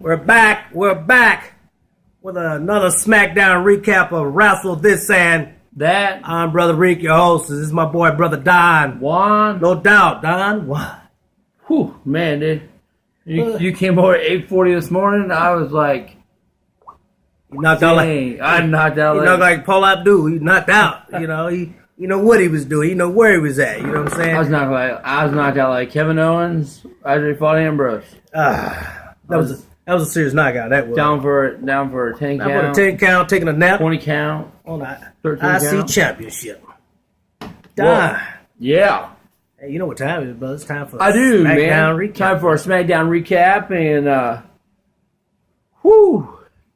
We're back with another Smackdown recap of Wrestle This and That. I'm Brother Reek, your host. This is my boy, Brother Don. Juan. No doubt, Don. What? Whew, man, dude. You came over at 8:40 this morning. I was like, He knocked out like I knocked out he like, knocked like Paul Abdul. He knocked out. You know, he know what he was doing. He know where he was at. You know what I'm saying? I was knocked out like Kevin Owens after he fought Ambrose. That was a serious knockout. That was down for a 10 Down count. for a 10 count, taking a nap 20 count. on the 13 IC count. Championship. Well, yeah. Hey, you know what time it is, brother? It's time for I do, Smackdown man. recap. Time for our Smackdown recap, and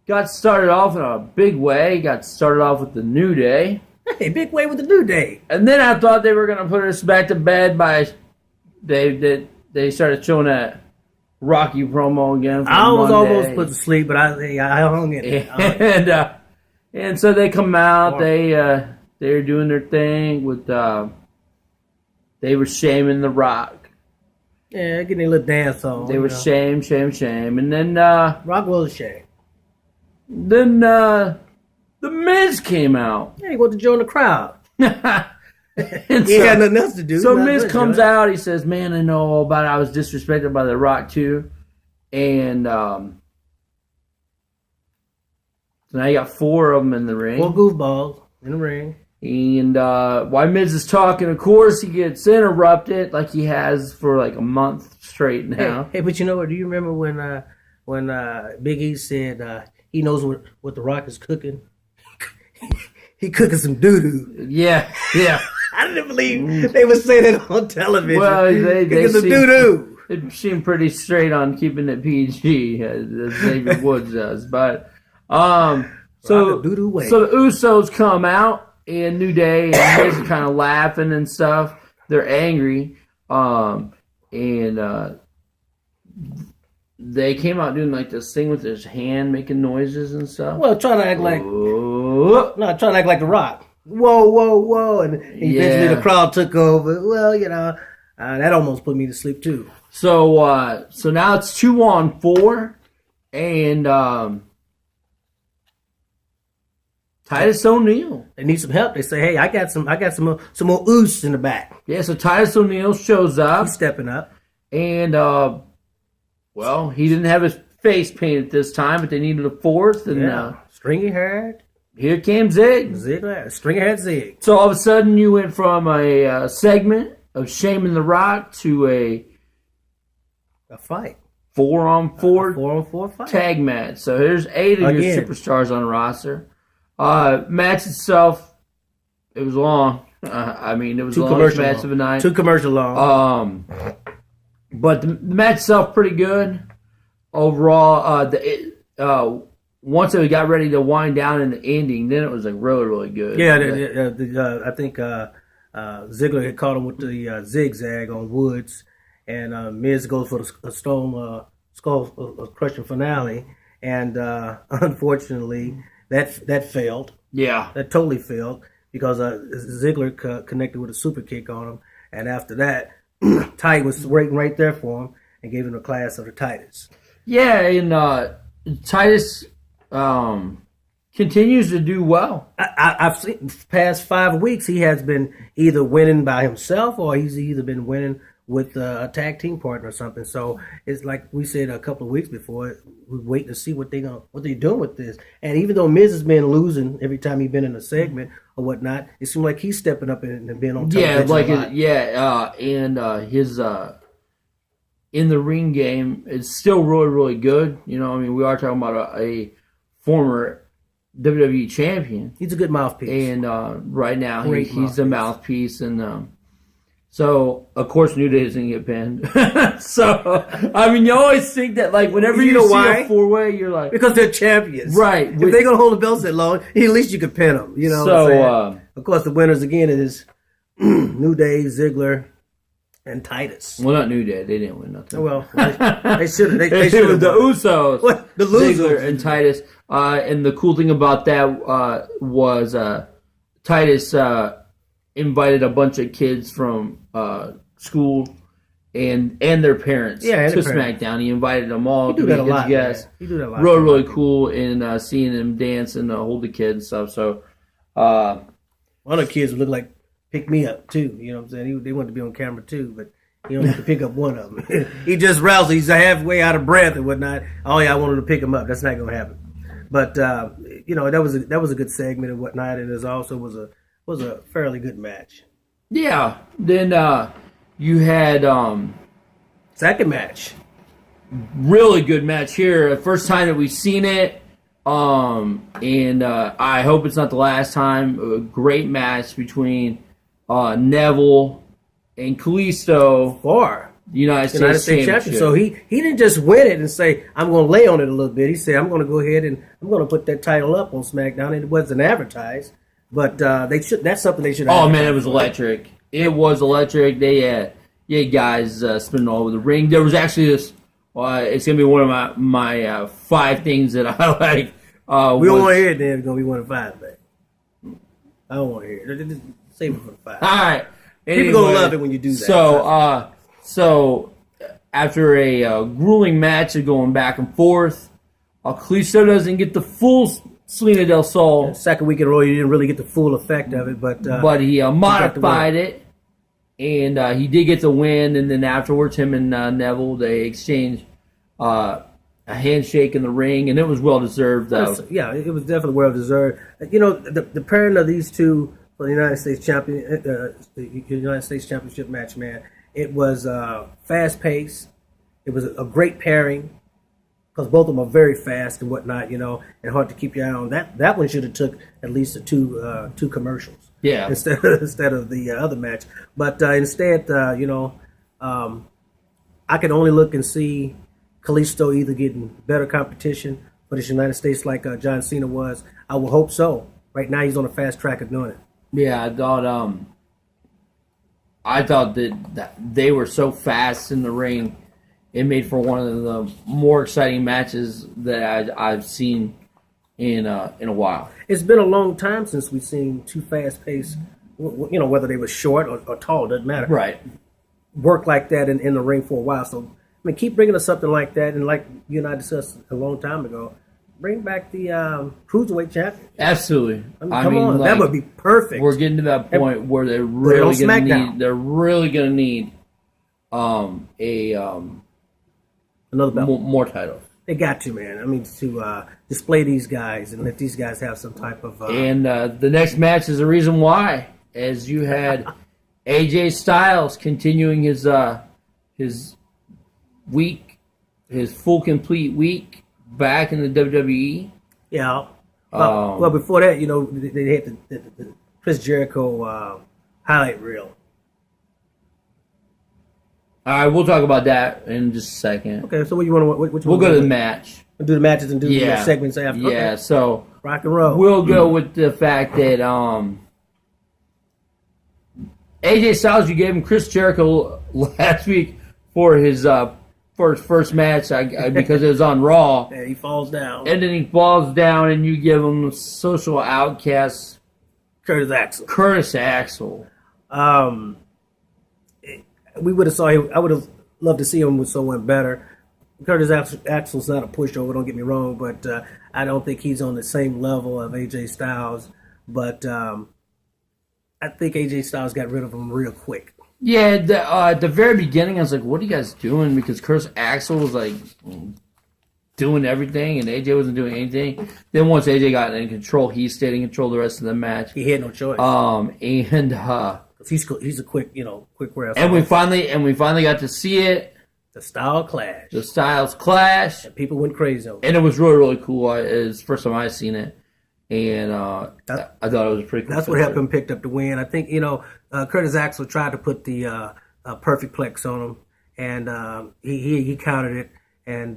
got started off in a big way. Got started off with the New Day, Hey, big way with the New Day. and then I thought they were gonna put us back to bed by they started showing that Rocky promo again. From I was Monday. almost put to sleep, but I hung in there. And so they come out. They're doing their thing with. They were shaming The Rock. Yeah, getting a little dance on. They were shame, and then Rock was a shame. The Miz came out. Yeah, he wanted to join the crowd. And He ain't got nothing else to do. So Not Miz much, comes huh? out. He says, "Man, I know all about it. I was disrespected by The Rock too." And so now you got 4 of them in the ring. 4 goofballs in the ring. And while Miz is talking, of course, he gets interrupted like he has for like a month straight now. Hey, but you know what? Do you remember when Big E said he knows what The Rock is cooking? He cooking some doo-doo. Yeah. I didn't believe they would say that on television. Well, they cooking some doo-doo. It seemed pretty straight on keeping it PG, as David Woods does. But so the doo-doo way. the Usos come out and New Day and Miz are kind of laughing and stuff. They're angry, and they came out doing like this thing with his hand making noises and stuff. Well, trying to act like trying to act like The Rock. Whoa, and eventually the crowd took over. Well, you know, that almost put me to sleep too. So now it's 2-on-4, and Titus O'Neil. They need some help. They say, "Hey, I got some more oos in the back." Yeah, so Titus O'Neil shows up, He's stepping up, and well, he didn't have his face painted this time, but they needed a 4th, and stringy haired here came Zig. Ziggler, stringy haired Zig. So all of a sudden, you went from a segment of shaming The Rock to a fight. 4-on-4 fight. tag match. So here's 8 of your superstars on the roster. Match itself, it was long. I mean, it was the longest match of the night. 2 commercial long. But the match itself pretty good overall. Once it got ready to wind down in the ending, then it was like really good. Yeah, I think Ziggler had caught him with the zigzag on Woods, and Miz goes for the skull crushing finale, and unfortunately that failed. Yeah, that totally failed because Ziggler connected with a super kick on him, and after that, Titus was waiting right there for him and gave him a class of the Titus. Yeah, and Titus continues to do well. I've seen past 5 weeks he has been either winning by himself or he's either been winning with a tag team partner or something. So it's like we said a couple of weeks before, we're waiting to see what they're doing with this. And even though Miz has been losing every time he's been in a segment or whatnot, it seems like he's stepping up and being on television. And his in the ring game is still really good. You know, I mean, we are talking about a former WWE champion. He's a good mouthpiece, and right now he's the mouthpiece, and so of course New Day isn't gonna get pinned. So I mean, you always think that like whenever you see a 4-way, you're like, because they're champions, right? If they're gonna hold the belts that long, at least you can pin them. You know. So of course the winners again is New Day, Ziggler, and Titus. Well, not New Day. They didn't win nothing. Well, they should have. They should have. The Usos. What? The losers. Ziggler and Titus. And the cool thing about that was Titus invited a bunch of kids from school and their parents to SmackDown. He invited them all to be his guests. He do that a lot. Really cool, and seeing him dance and hold the kids and stuff. So, one of the kids would look like pick me up too. You know what I'm saying? They wanted to be on camera too, but he only had to pick up one of them. He just roused. He's halfway out of breath and whatnot. Oh yeah, I wanted to pick him up. That's not gonna happen. But that was a good segment and whatnot, and it also was a fairly good match. Yeah. Then you had second match. Really good match here. First time that we've seen it. And I hope it's not the last time. A great match between Neville and Kalisto for the United States Championship. So he didn't just win it and say, I'm going to lay on it a little bit. He said, I'm going to go ahead and I'm going to put that title up on SmackDown. It wasn't advertised, but that's something they should have. Oh, man, it was electric. It was electric. They had guys spinning all over the ring. There was actually this, it's going to be one of my 5 things that I like. We don't want to hear it, then it's going to be one of 5, but I don't want to hear it. Just save it for the 5. All right. People going to love it when you do that. So after a grueling match of going back and forth, Kalisto doesn't get the full Selena del Sol. Second week in a row, you didn't really get the full effect of it, but he modified it, and he did get the win. And then afterwards, him and Neville, they exchanged a handshake in the ring, and it was well deserved. Yeah, it was definitely well deserved. You know, the pairing of these two for the United States United States Championship match, man. It was fast paced. It was a great pairing because both of them are very fast and whatnot, you know, and hard to keep your eye on. That one should have took at least two commercials. Yeah. Instead of the other match, but instead, I can only look and see Kalisto either getting better competition for the United States like John Cena was. I will hope so. Right now, he's on a fast track of doing it. Yeah, I thought that they were so fast in the ring, it made for one of the more exciting matches that I've seen in a while. It's been a long time since we've seen two fast-paced, you know, whether they were short or tall, doesn't matter. Right. Work like that in the ring for a while. So, I mean, keep bringing us something like that. And like you and I discussed a long time ago, bring back the Cruiserweight champion. Absolutely. I mean, like, that would be perfect. We're getting to that point where they're really going to need another belt. More titles. They got to, man. I mean, to display these guys and let these guys have some type of... And the next match is the reason why, as you had AJ Styles continuing his week, his full complete week back in the WWE. Yeah. Well, before that, you know, they had the Chris Jericho highlight reel. All right, we'll talk about that in just a second. Okay, so what you want? We'll go to the match. We'll do the matches and do the segments after. Yeah, okay. So rock and roll. We'll go with the fact that AJ Styles, you gave him Chris Jericho last week for his first match because it was on Raw. Yeah, he falls down. And then he falls down, and you give him social outcast Curtis Axel. We would have saw him. I would have loved to see him with someone better. Curtis Axel's not a pushover, don't get me wrong, but I don't think he's on the same level of AJ Styles. But I think AJ Styles got rid of him real quick. Yeah, at the very beginning, I was like, what are you guys doing? Because Curtis Axel was like doing everything, and AJ wasn't doing anything. Then once AJ got in control, he stayed in control the rest of the match. He had no choice. He's a quick wrestler. And we finally got to see it. The Styles Clash. And people went crazy over it. And it was really, really cool. It's the first time I've seen it. And I thought it was pretty cool. That's what helped him pick up the win. I think, Curtis Axel tried to put the perfect plex on him, and he countered it. And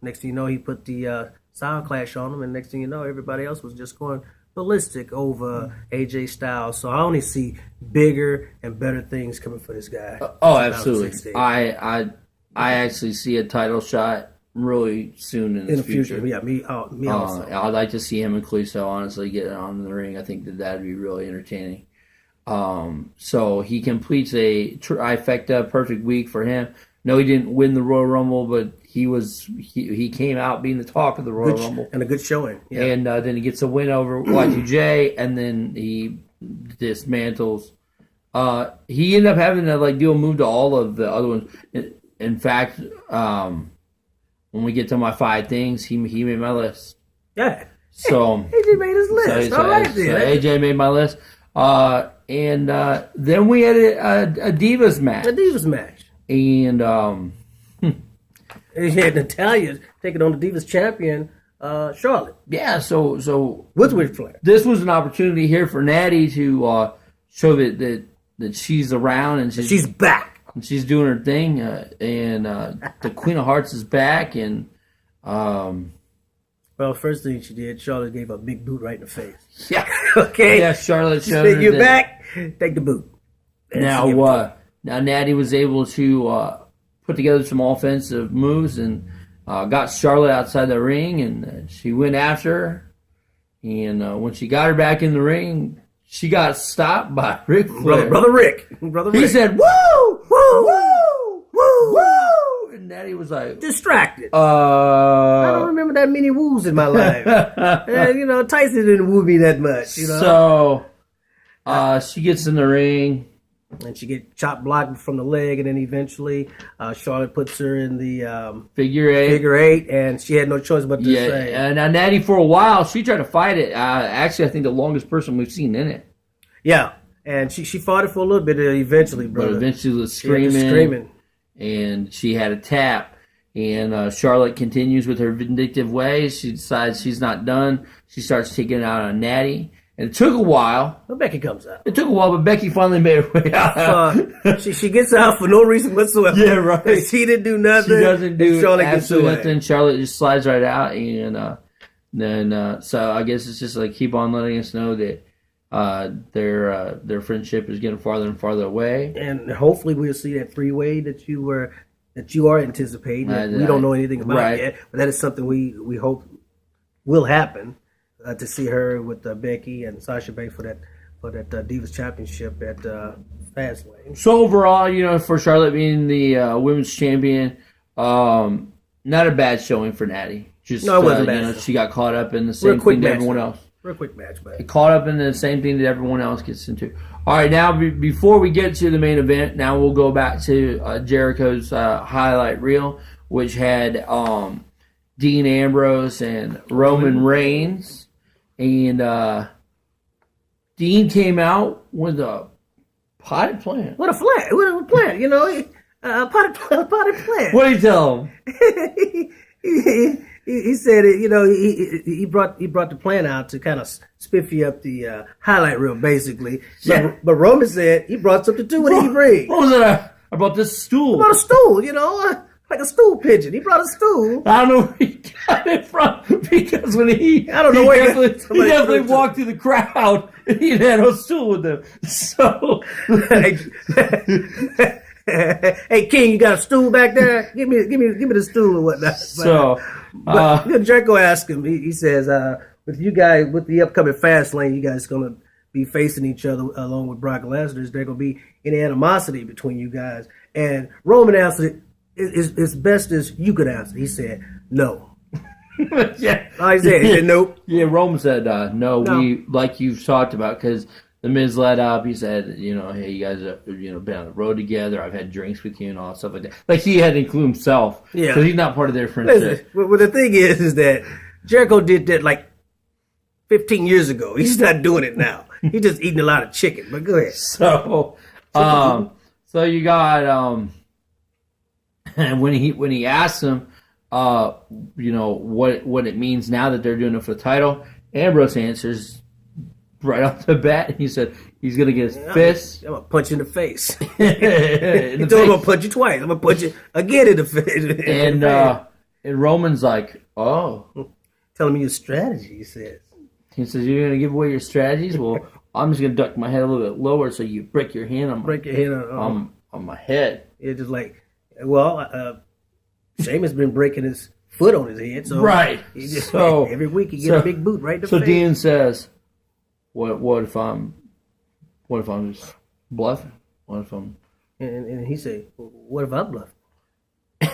next thing you know, he put the Styles Clash on him, and next thing you know, everybody else was just going ballistic over AJ Styles. So I only see bigger and better things coming for this guy. Oh, absolutely. I actually see a title shot really soon in the future. Yeah, me also. I'd like to see him and Kalisto honestly get on in the ring. I think that'd be really entertaining. So he completes a trifecta, perfect week for him. No, he didn't win the Royal Rumble, but he came out being the talk of the Royal Rumble and a good showing. Yeah. And then he gets a win over Y2J, and then he dismantles. He ended up having to do a move to all of the other ones. In fact, when we get to my 5 things, he made my list. Yeah. So AJ made his list. All right, then. AJ made my list. And then we had a Divas match. A Divas match. And you had Natalya taking on the Divas champion, Charlotte. Yeah, so with Ric Flair. This was an opportunity here for Natty to show that she's around and she's back. And she's doing her thing. And the Queen of Hearts is back. And well, first thing she did, Charlotte gave a big boot right in the face. Yeah. Okay. Yeah, Charlotte showed her you're back. Take the boot. And now Natty was able to put together some offensive moves and got Charlotte outside the ring, and she went after her. And when she got her back in the ring, she got stopped by Ric Flair. Brother Rick. He said, "Woo! Woo! Woo! Woo! Woo!" And Natty was like, distracted. I don't remember that many woos in my life. Tyson didn't woo me that much. So she gets in the ring. And she get chop blocked from the leg, and then eventually Charlotte puts her in the figure eight, and she had no choice but to say. And now Natty, for a while, she tried to fight it. Actually, I think the longest person we've seen in it. Yeah, and she fought it for a little bit eventually, brother. But eventually was screaming. And she had a tap. And Charlotte continues with her vindictive ways. She decides she's not done. She starts taking it out on Natty. And it took a while. But Becky comes out. It took a while, but Becky finally made her way out. She gets out for no reason whatsoever. Yeah, right. She didn't do nothing. She doesn't do absolutely nothing. Charlotte just slides right out. And then, so I guess it's just keep on letting us know that their friendship is getting farther and farther away. And hopefully we'll see that 3-way that you are anticipating. We don't know anything about it yet, but that is something we hope will happen. To see her with Becky and Sasha Banks for that Divas Championship at Fastlane. So overall, for Charlotte being the women's champion, not a bad showing for Natty. No, it wasn't bad. She got caught up in the same thing that everyone else. Real quick match, but caught up in the same thing that everyone else gets into. All right, now before we get to the main event, now we'll go back to Jericho's highlight reel, which had Dean Ambrose and Roman Reigns. And Dean came out with a potted plant. What a plant! A potted plant. What did he tell him? he said it. He brought the plant out to kind of spiffy up the highlight reel, basically. Yeah. But Roman said he brought something too. What did he bring? What was it? I brought this stool. He brought a stool. Like a stool pigeon. He brought a stool. I don't know where he got it from because when he definitely walked through the crowd and he had a stool with him. So, hey King, you got a stool back there? Give me the stool or whatnot. But Jericho asked him. He says, with you guys, with the upcoming Fastlane, you guys gonna be facing each other along with Brock Lesnar. Is there gonna be any animosity between you guys? And Roman answered it as best as you could answer. He said, no. Yeah. He said nope. Yeah, Roman said, no, we, like you've talked about, because the Miz led up, he said, hey, you guys have, been on the road together, I've had drinks with you and all stuff like that. Like, he had to include himself. Yeah. Because he's not part of their friendship. Listen, well, the thing is that Jericho did that 15 years ago. He's not doing it now. He's just eating a lot of chicken. But go ahead. So you got, and when he asked him, what it means now that they're doing it for the title, Ambrose answers right off the bat. He said he's gonna get his fist. I'm gonna punch you in the face. He told him I'm gonna punch you twice. I'm gonna punch you again in the face. And Roman's like, oh, telling me your strategy. He says. He says you're gonna give away your strategies. Well, I'm just gonna duck my head a little bit lower so you break your hand on my head. It's just like. Well, Sheamus been breaking his foot on his head, so right. Every week he gets a big boot right in the face. So Dean says, "What if I'm What if I'm just bluffing? What if I'm... And he said, what if I'm bluffing?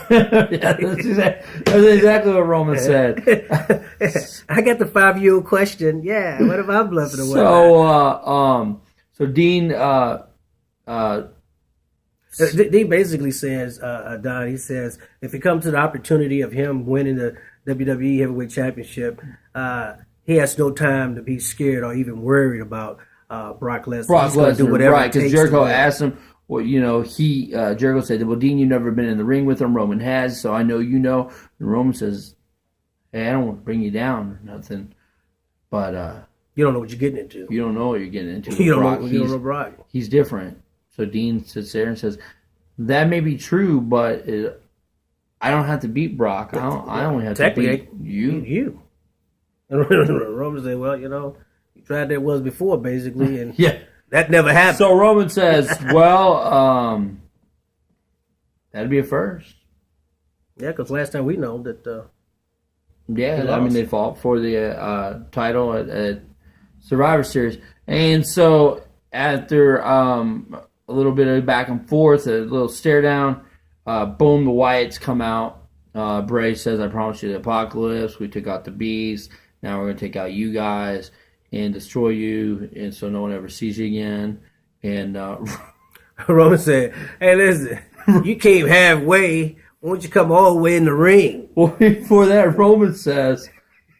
Yeah, that's exactly what Roman said. I got the 5-year-old question. Yeah, what if I'm bluffing or So, so Dean, Dean basically says, Don, he says, if it comes to the opportunity of him winning the WWE Heavyweight Championship, he has no time to be scared or even worried about Brock Lesnar. Brock He's gonna do Lesnar, whatever right? it Because takes Jericho to win. asked him, well, Jericho said, well, Dean, you've never been in the ring with him. Roman has, so I know you know. And Roman says, hey, I don't want to bring you down or nothing, but You don't know what you're getting into. you don't know what you're getting into. You Brock. don't know Brock. He's different. So Dean sits there and says, that may be true, but I don't have to beat Brock. I only have to beat you. And Roman said, well, you tried that once before, basically, and Yeah. that never happened. So Roman says, well, that'd be a first. Yeah, because last time we know that Yeah, He I mean, lost. they fought for the title at Survivor Series. And so after a little bit of back and forth, a little stare down, boom, the Wyatts come out. Bray says, I promised you the apocalypse. We took out the beast. Now we're going to take out you guys and destroy you, and so no one ever sees you again. And Roman said, hey, listen, you came halfway. Why don't you come all the way in the ring? well, before that, Roman says,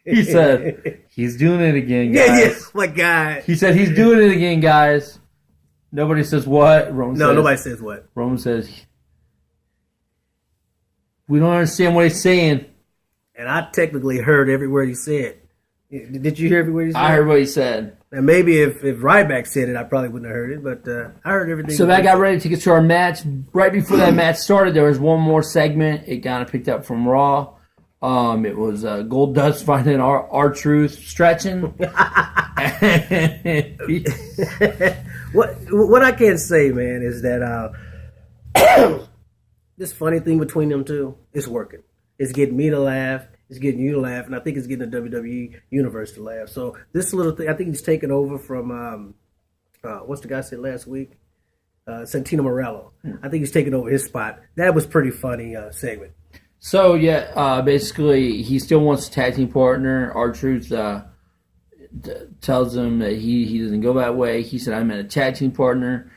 he said, he's doing it again, guys. Yeah, my God. He said, he's doing it again, guys. Nobody says what. Nobody says what. Roman says, we don't understand what he's saying. And I technically heard every word he said. Did you hear every word he said? I heard what he said. And maybe if Ryback said it, I probably wouldn't have heard it, but I heard everything. So that got ready to take us to our match. Right before that match started, there was one more segment. It kind of picked up from Raw. It was Gold Dust finding our truth stretching. What I can say, man, is that this funny thing between them two is working. It's getting me to laugh. It's getting you to laugh, and I think it's getting the WWE universe to laugh. So this little thing, I think he's taken over from what's the guy said last week? Santino Morello. I think he's taken over his spot. That was pretty funny segment. So, yeah, basically, he still wants a tag team partner. R-Truth tells him that he doesn't go that way. He said, I'm a tag team partner.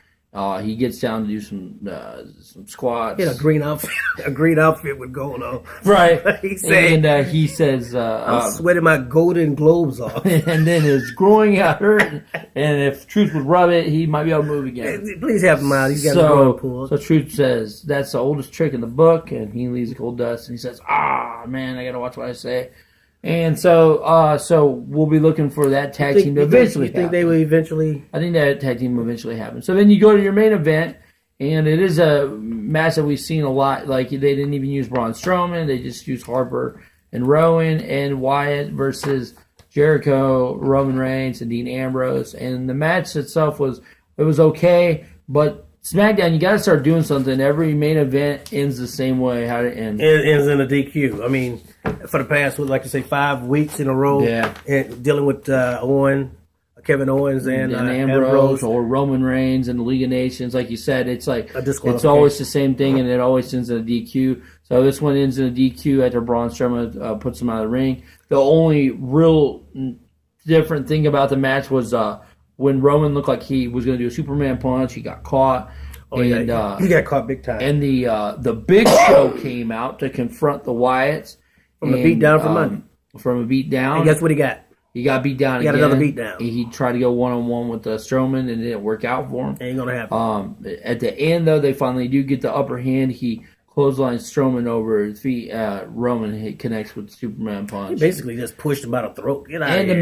He gets down to do some squats. He had a green outfit with gold on. Right. He said, and he says, I'm sweating my golden globes off. and then his groin got hurt. And if Truth would rub it, he might be able to move again. Please help him out. He's got a growing pull. So Truth says, that's the oldest trick in the book. And he leaves the Gold Dust. And he says, man, I got to watch what I say. And so we'll be looking for that tag team to eventually You think they will eventually? I think that tag team will eventually happen. So then you go to your main event, and it is a match that we've seen a lot. Like, they didn't even use Braun Strowman. They just used Harper and Rowan and Wyatt versus Jericho, Roman Reigns, and Dean Ambrose. And the match itself was okay, but Smackdown, you got to start doing something. Every main event ends the same way. How it ends? It ends in a DQ. I mean, for the past, like you say, 5 weeks in a row, and dealing with Kevin Owens and Ambrose, or Roman Reigns and the League of Nations. Like you said, it's like disqualification. It's always the same thing, and it always ends in a DQ. So this one ends in a DQ after Braun Strowman puts him out of the ring. The only real different thing about the match was when Roman looked like he was going to do a Superman punch, he got caught. He got caught big time. And the Big Show came out to confront the Wyatts. From a beatdown from Monday. From a beatdown. And guess what he got? He got beat down He got again. another beatdown. He tried to go one-on-one with Strowman, and it didn't work out for him. Ain't going to happen. At the end, though, they finally do get the upper hand. He clotheslines Strowman over his feet. Roman connects with the Superman punch. He basically just pushed him out of the throat. Get out of here. The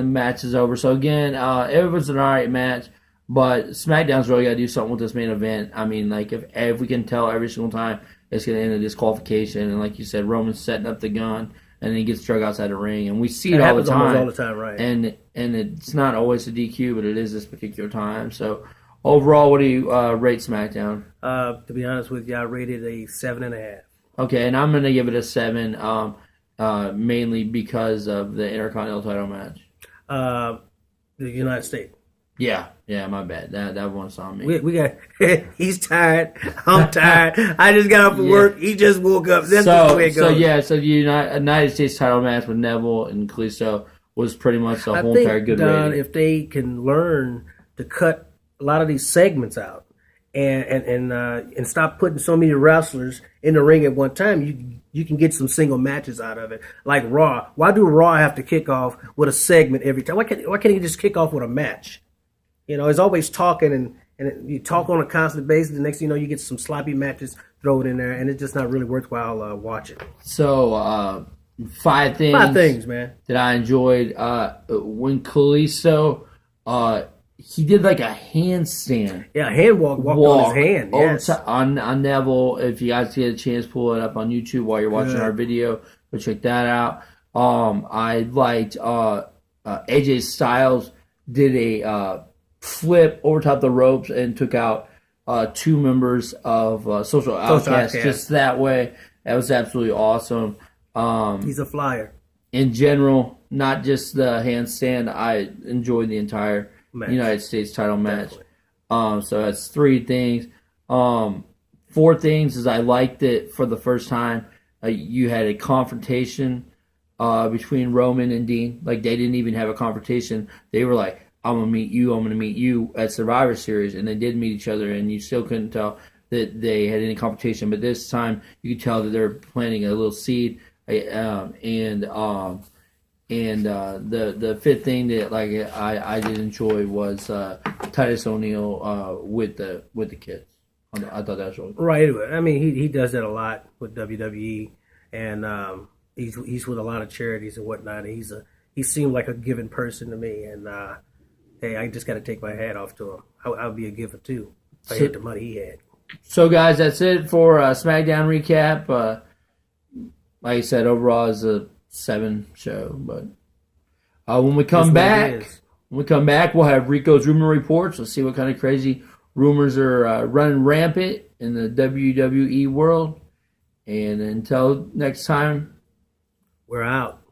match is over. So again, it was an alright match, but SmackDown's really got to do something with this main event. I mean, like if we can tell every single time it's going to end in disqualification, and like you said, Roman's setting up the gun, and then he gets drug outside the ring, and we see it all the time. All the time, right? And it's not always a DQ, but it is this particular time. So overall, what do you rate SmackDown? To be honest with you, I rated a 7.5. Okay, and I'm going to give it a 7, mainly because of the Intercontinental title match. The United States. Yeah, my bad. That one's on me. We got. He's tired. I'm tired. I just got off of work. He just woke up. That's the way it goes. So the United States title match with Neville and Kalisto was pretty much the whole entire good Don, rating. if they can learn to cut a lot of these segments out and stop putting so many wrestlers in the ring at one time, you can get some single matches out of it. Like Raw. Why do Raw have to kick off with a segment every time? Why can't he just kick off with a match? You know, it's always talking and you talk on a constant basis. The next thing you know, you get some sloppy matches thrown in there, and it's just not really worthwhile watching. So, five things. Five things, man, that I enjoyed. When Kalisto, he did like a handstand. Yeah, hand walked on his hand. Yes. On Neville. If you guys get a chance, pull it up on YouTube while you're watching our video. Go check that out. I liked AJ Styles did a flip over top the ropes and took out two members of Social Outcast just that way. That was absolutely awesome. He's a flyer. In general, not just the handstand. I enjoyed the entire United States title match. So that's three things. Four things is I liked it for the first time. You had a confrontation between Roman and Dean. Like, they didn't even have a confrontation. They were like, I'm going to meet you at Survivor Series. And they did meet each other, and you still couldn't tell that they had any confrontation. But this time, you could tell that they're planting a little seed. The fifth thing that I did enjoy was Titus O'Neil with the kids. I thought that was really cool. Right. I mean, he does that a lot with WWE, and he's with a lot of charities and whatnot. And he seemed like a giving person to me, and hey, I just got to take my hat off to him. I would be a giver too if I had the money he had. So, guys, that's it for SmackDown recap. Like I said, overall is a 7 show, but when we come back, we'll have Rico's rumor reports. Let's see what kind of crazy rumors are running rampant in the WWE world. And until next time, we're out.